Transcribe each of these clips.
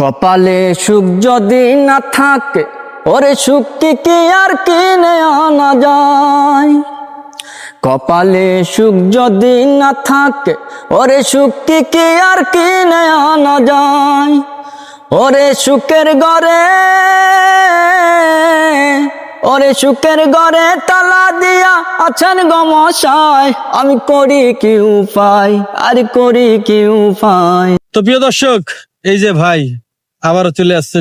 কপালে সুখ যদি না থাকে, ওরে সুখ কি আর কিনে আনা যায়। কপালে সুখ যদি না থাকে, ওরে সুখ কি আর কিনে আনা যায়। ওরে সুখের ঘরে, ওরে সুখের ঘরে তালা দিয়া আছেন গমশাই, আমি করি কি উপায়, আর করি কি উপায়। তো প্রিয় দর্শক, এই যে ভাই আবারও চলে আসছে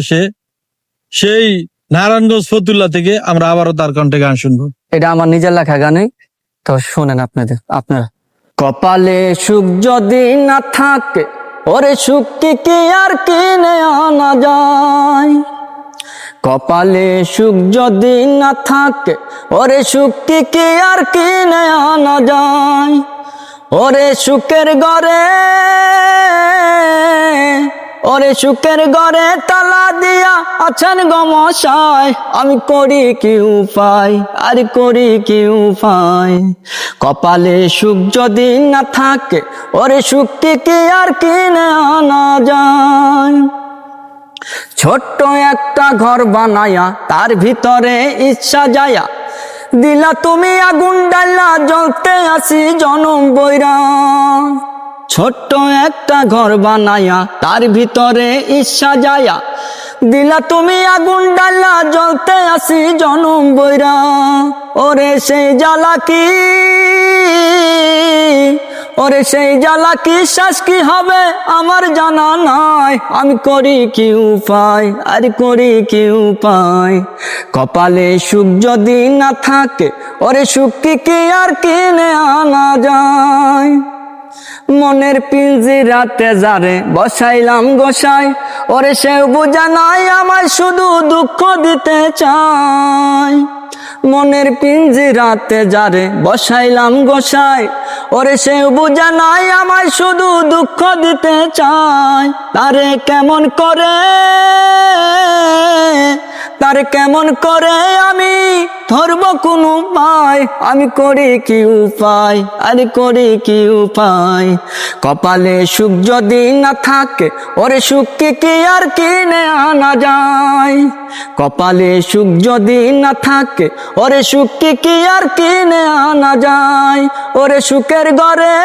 সেই নারায়ণগঞ্জ ফতুল্লা থেকে। আমরা আবারও তার কণ্ঠে গান শুনবো। এটা আমার নিজের লেখা গানই, তো শোনেন আপনারা। কপালে সুখ যদি না থাকে, ওরে সুখ কি আর কিনে আনা যায়। কপালে সুখ যদি না থাকে, ওরে সুখ কি আর কিনে আনা যায়। ওরে সুখের ঘরে, ওরে সুখের ঘরে তালা দিয়া আছেন গমশাই, আমি করি কি উপায়, আর করি কি উপায়। কপালে সুখ যদি না থাকে, ওরে সুখ কি আর কিনে আনা যায়। ছোট্ট একটা ঘর বানায়া তার ভিতরে ইচ্ছা যায়া, দিলা তুমি আগুন ডালা জ্বলতে আসি জনম বইরা। ছোট্ট একটা ঘর বানায়া তার ভিতরে ইচ্ছা যায়া, দিলা তুমি আগুন ডালা জ্বলতে আসি জনম বইরা। ওরে সেই জ্বালা কি, ওরে সেই জ্বালা কি শ্বাস কি হবে আমার জানা নাই, আমি করি কি উপায়, আর করি কি উপায়। কপালে সুখ যদি না থাকে, ওরে সুখ কি আর কিনে আনা যায়। মনের পিঞ্জিরাতে যারে বসাইলাম গোসাই, ওরে সেও বোঝা নাই আমায় শুধু দুঃখ দিতে চায়। মনের পিঞ্জিরাতে যারে বসাইলাম গোসাই, ওরে সেও বোঝা নাই আমায় শুধু দুঃখ দিতে চায়। তারে কেমন করে, তারে কেমন করে আমি ধরব কোন উপায়, আমি করি কি উপায়, আর করি কি উপায়। কপালে সুখ যদি না থাকে, ওরে সুখ কি আর কিনে আনা যায়। কপালে সুখ যদি না থাকে, ওরে সুখ কি আর কিনে আনা যায়। ওরে সুখের ঘরে,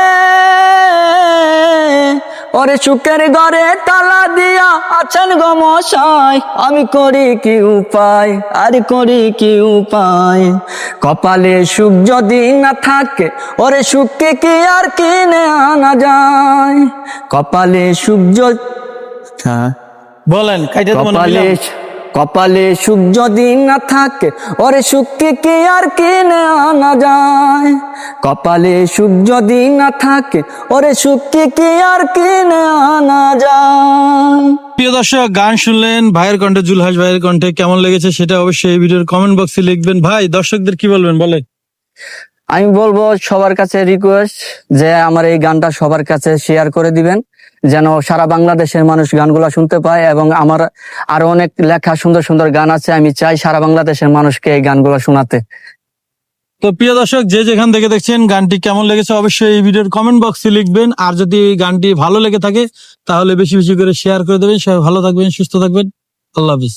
ওরে সুখের ঘরে তালা দিয়া আছেন গমশাই, আমি করি কি উপায়, আর করি কি উপায়। কপালে সুখ যদি না থাকে, ওরে সুখ কি আর কিনে আনা যায়। কপালে সুখ বলেন। কপালে, কপালে সুখ যদি না থাকে, ওরে সুখ কি আর কিনে আনা যায়। কপালে সুখ যদি না থাকে, ওরে সুখ কি আর কিনে আনা যায়। প্রিয় দর্শক, গান শুনলেন ভাইয়ের কণ্ঠে, জুলহাস ভাইয়ের কণ্ঠে। কেমন লেগেছে সেটা অবশ্যই এই ভিডিওর কমেন্ট বক্সে লিখবেন। ভাই দর্শকদের কি বলবেন বলে? আমি বলবো সবার কাছে রিকোয়েস্ট যে আমার এই গানটা সবার কাছে শেয়ার করে দিবেন, যেন সারা বাংলাদেশের মানুষ গানগুলা শুনতে পায়। এবং আমার আরো অনেক লেখা সুন্দর সুন্দর গান আছে, আমি চাই সারা বাংলাদেশের মানুষকে এই গানগুলা শোনাতে। তো প্রিয় দর্শক, যে যেখান থেকে দেখছেন গানটি কেমন লেগেছে অবশ্যই এই ভিডিওর কমেন্ট বক্সে লিখবেন। আর যদি এই গানটি ভালো লেগে থাকে তাহলে বেশি বেশি করে শেয়ার করে দেবেন। সবাই ভালো থাকবেন, সুস্থ থাকবেন। আল্লাহ হাফিজ।